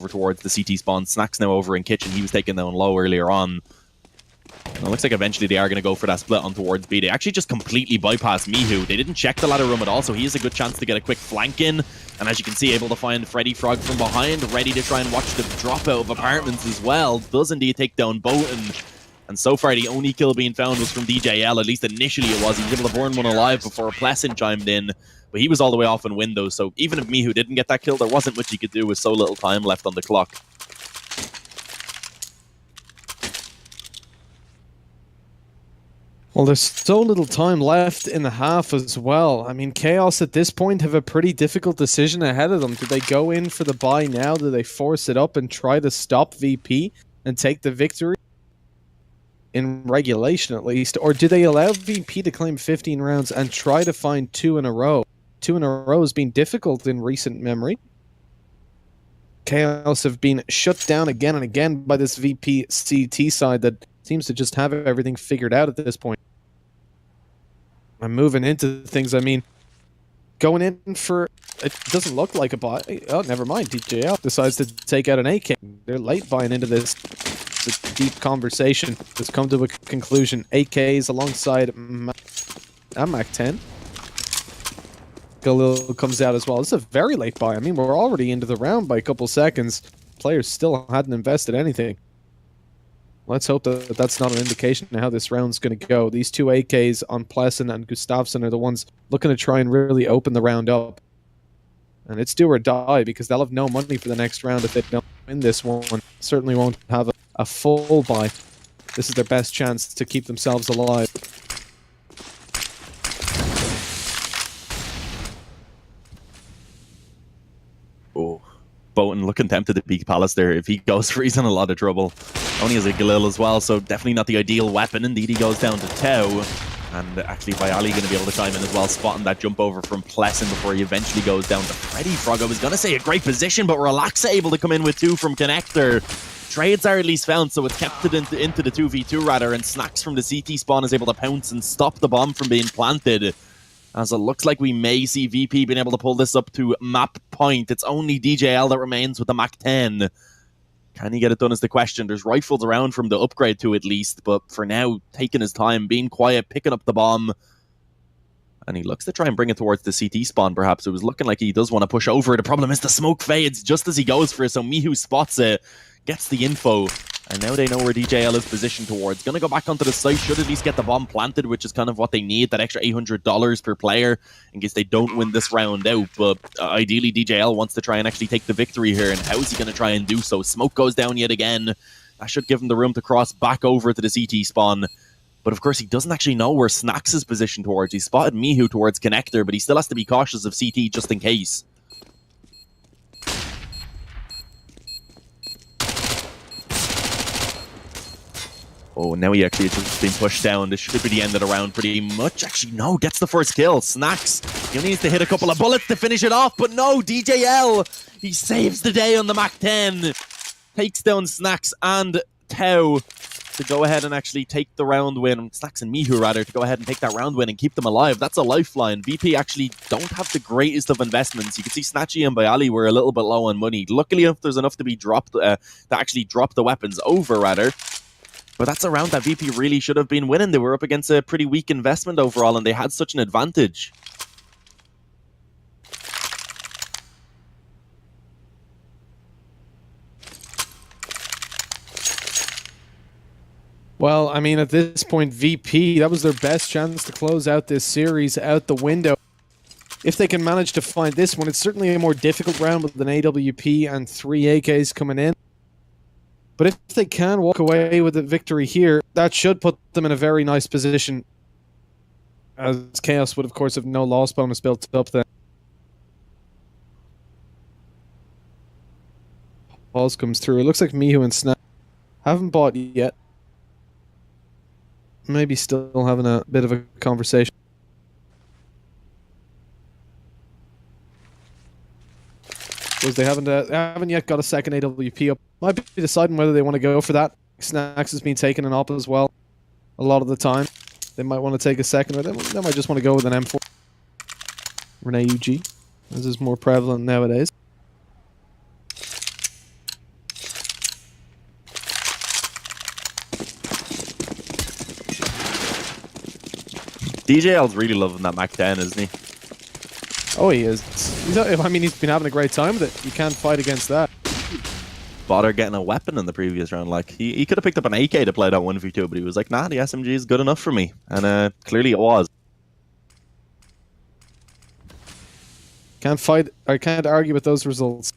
towards the CT spawn. Snacks now over in kitchen. He was taken down low earlier on. It looks like eventually they are going to go for that split on towards B. They actually just completely bypassed Mihu. They didn't check the ladder room at all, so he has a good chance to get a quick flank in. And as you can see, able to find Freddy Frog from behind, ready to try and watch the dropout of apartments as well. Does indeed take down Botan. And so far, the only kill being found was from DJL. At least initially it was. He was able to burn one alive before Pleasant chimed in. But he was all the way off in windows. So even if Mihu didn't get that kill, there wasn't much he could do with so little time left on the clock. Well, there's so little time left in the half as well. I mean, Chaos at this point have a pretty difficult decision ahead of them. Do they go in for the buy now? Do they force it up and try to stop VP and take the victory? In regulation, at least. Or do they allow VP to claim 15 rounds and try to find 2 in a row? 2 in a row has been difficult in recent memory. Chaos have been shut down again and again by this VP CT side that seems to just have everything figured out at this point. I'm moving into things. I mean, going in for... It doesn't look like a buy. Oh, never mind. DJL decides to take out an AK. They're late buying into this. It's a deep conversation that's come to a conclusion. AKs alongside a MAC-10. Galil comes out as well. This is a very late buy. I mean, we're already into the round by a couple seconds. Players still hadn't invested anything. Let's hope that that's not an indication of how this round's going to go. These two AKs on Pleasant and Gustafsson are the ones looking to try and really open the round up. And it's do or die, because they'll have no money for the next round if they don't win this one. Certainly won't have a full buy. This is their best chance to keep themselves alive. Oh, Botan looking tempted to peek Palace there. If he goes for, he's in a lot of trouble. Only has a Galil as well, so definitely not the ideal weapon. Indeed, he goes down to Tau. And actually, Viali going to be able to chime in as well, spotting that jump over from Pleasant before he eventually goes down to Freddy Frog. I was going to say a great position, but Relaxa able to come in with 2 from Connector. Trades are at least found, so it's kept it into the 2v2 rather, and Snacks from the CT spawn is able to pounce and stop the bomb from being planted. As it looks like we may see VP being able to pull this up to map point. It's only DJL that remains with the MAC-10. Can he get it done is the question. There's rifles around from the upgrade to at least, but for now, taking his time, being quiet, picking up the bomb. And he looks to try and bring it towards the CT spawn, perhaps. It was looking like he does want to push over. The problem is the smoke fades just as he goes for it, so Mihu spots it, gets the info, and now they know where DJL is positioned towards. Gonna go back onto the site, should at least get the bomb planted, which is kind of what they need, that extra $800 per player, in case they don't win this round out. But ideally, DJL wants to try and actually take the victory here, and how is he going to try and do so? Smoke goes down yet again. That should give him the room to cross back over to the CT spawn. But of course, he doesn't actually know where Snacks is positioned towards. He spotted Mihu towards Connector, but he still has to be cautious of CT just in case. Oh, now he actually has just been pushed down. This should be the end of the round pretty much. Actually, no, gets the first kill. Snacks, he only needs to hit a couple of bullets to finish it off, but no, DJL, he saves the day on the MAC-10. Takes down Snacks and Tau to go ahead and actually take the round win. Snacks and Mihu, rather, to go ahead and take that round win and keep them alive. That's a lifeline. VP actually don't have the greatest of investments. You can see Snatchy and Bayali were a little bit low on money. Luckily, if there's enough to be dropped, to actually drop the weapons over, rather. But that's a round that VP really should have been winning. They were up against a pretty weak investment overall, and they had such an advantage. Well, I mean, at this point, VP, that was their best chance to close out this series out the window. If they can manage to find this one, it's certainly a more difficult round with an AWP and 3 AKs coming in. But if they can walk away with a victory here, that should put them in a very nice position. As Chaos would, of course, have no loss bonus built up then. Pause comes through. It looks like Mihu and Snap haven't bought yet. Maybe still having a bit of a conversation. Because they haven't yet got a second AWP up. Might be deciding whether they want to go for that. Snacks has been taking an op as well a lot of the time. They might want to take a second, or they might just want to go with an M4. Rene UG. This is more prevalent nowadays. DJL's really loving that Mac 10, isn't he? Oh, he is. I mean, he's been having a great time with it. You can't fight against that. Bother getting a weapon in the previous round. Like, he could have picked up an AK to play that 1v2, but he was like, nah, the SMG is good enough for me. And clearly it was. Can't fight, I can't argue with those results.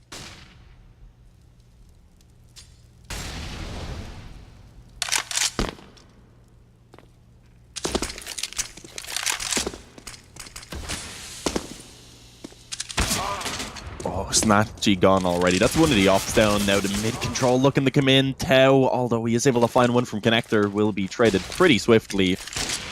Oh, Snatchy gone already. That's one of the offs down. Now the mid control looking to come in. Tau, although he is able to find one from Connector, will be traded pretty swiftly.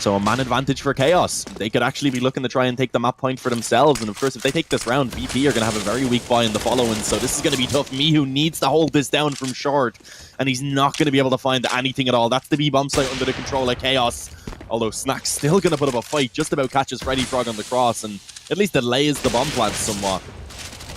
So a man advantage for Chaos. They could actually be looking to try and take the map point for themselves. And of course, if they take this round, VP are going to have a very weak buy in the following. So this is going to be tough. Mihu needs to hold this down from short. And he's not going to be able to find anything at all. That's the B-bomb site under the control of Chaos. Although Snack's still going to put up a fight. Just about catches Freddy Frog on the cross. And at least delays the bomb plant somewhat.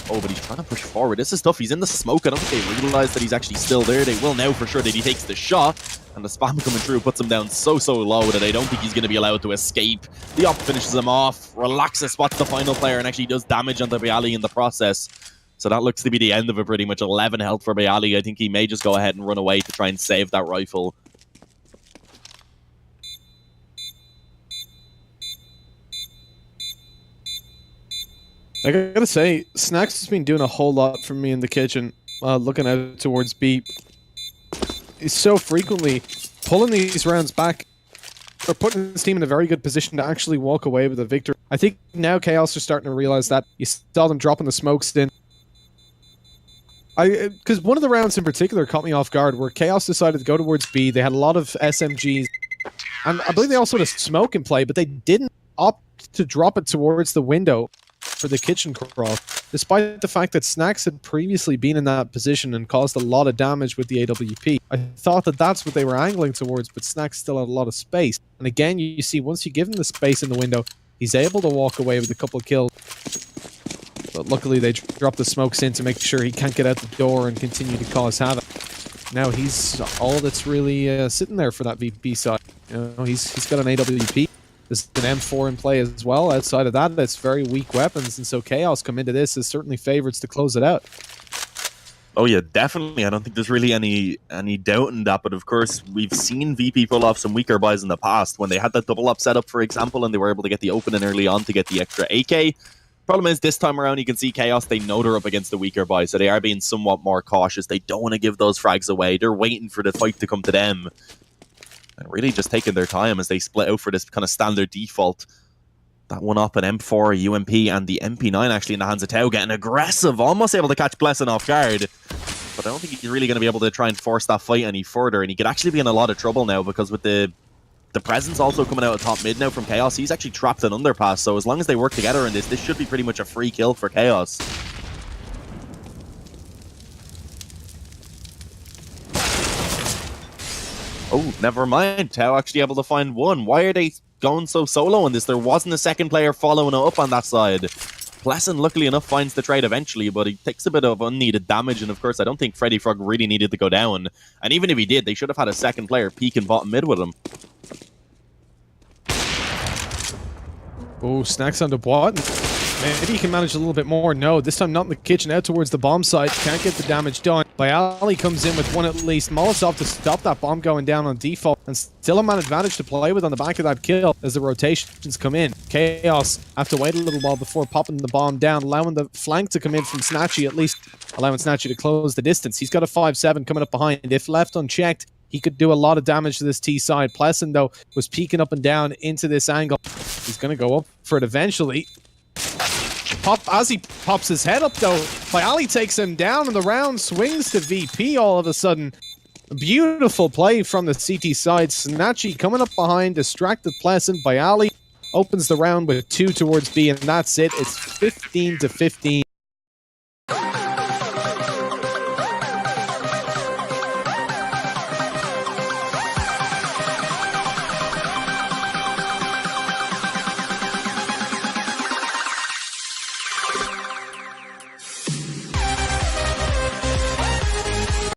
Oh, but he's trying to push forward. This is tough. He's in the smoke. I don't think they realize that he's actually still there. They will now for sure that he takes the shot. And the spam coming through puts him down so low that I don't think he's going to be allowed to escape. The op finishes him off. Relaxes spots the final player and actually does damage onto Bayali in the process. So that looks to be the end of it pretty much. 11 health for Bayali. I think he may just go ahead and run away to try and save that rifle. I gotta say, Snacks has been doing a whole lot for me in the kitchen, looking out towards B. He's so frequently pulling these rounds back, or putting his team in a very good position to actually walk away with a victory. I think now Chaos are starting to realize that. You saw them dropping the smokes in. Because one of the rounds in particular caught me off guard, where Chaos decided to go towards B. They had a lot of SMGs, and I believe they also had a smoke in play, but they didn't opt to drop it towards the window for the kitchen crawl, despite the fact that Snacks had previously been in that position and caused a lot of damage with the AWP. I thought that that's what they were angling towards, but Snacks still had a lot of space. And again, you see, once you give him the space in the window, he's able to walk away with a couple of kills. But luckily, they dropped the smokes in to make sure he can't get out the door and continue to cause havoc. Now he's all that's really sitting there for that VP side. You know, he's got an AWP. There's an M4 in play as well. Outside of that, it's very weak weapons, and so Chaos come into this as certainly favorites to close it out. Oh yeah, definitely. I don't think there's really any doubt in that, but of course, we've seen VP pull off some weaker buys in the past. When they had that double up setup, for example, and they were able to get the opening early on to get the extra AK. Problem is, this time around, you can see Chaos, they know they're up against the weaker buy, so they are being somewhat more cautious. They don't want to give those frags away. They're waiting for the fight to come to them. And really just taking their time as they split out for this kind of standard default. That one up an M4, UMP, and the MP9 actually in the hands of Tau, getting aggressive, almost able to catch Blessing off guard. But I don't think he's really going to be able to try and force that fight any further, and he could actually be in a lot of trouble now, because with the presence also coming out of top mid now from Chaos, he's actually trapped in underpass, so as long as they work together in this should be pretty much a free kill for Chaos. Oh, never mind. Tau actually able to find one. Why are they going so solo on this? There wasn't a second player following it up on that side. Pleasant, luckily enough, finds the trade eventually, but he takes a bit of unneeded damage, and of course, I don't think Freddy Frog really needed to go down. And even if he did, they should have had a second player peeking bottom mid with him. Oh, Snacks on the bot. Maybe he can manage a little bit more. No, this time not in the kitchen, out towards the bomb site. Can't get the damage done. Bayali comes in with one at least. Molotov to stop that bomb going down on default. And still a man advantage to play with on the back of that kill as the rotations come in. Chaos have to wait a little while before popping the bomb down, allowing the flank to come in from Snatchy, at least allowing Snatchy to close the distance. He's got a 5-7 coming up behind. If left unchecked, he could do a lot of damage to this T side. Pleasant, though, was peeking up and down into this angle. He's going to go up for it eventually. As he pops his head up, though, Bayali takes him down, and the round swings to VP all of a sudden. A beautiful play from the CT side. Snatchy coming up behind, distracted Pleasant. Bayali opens the round with 2 towards B, and that's it. It's 15-15.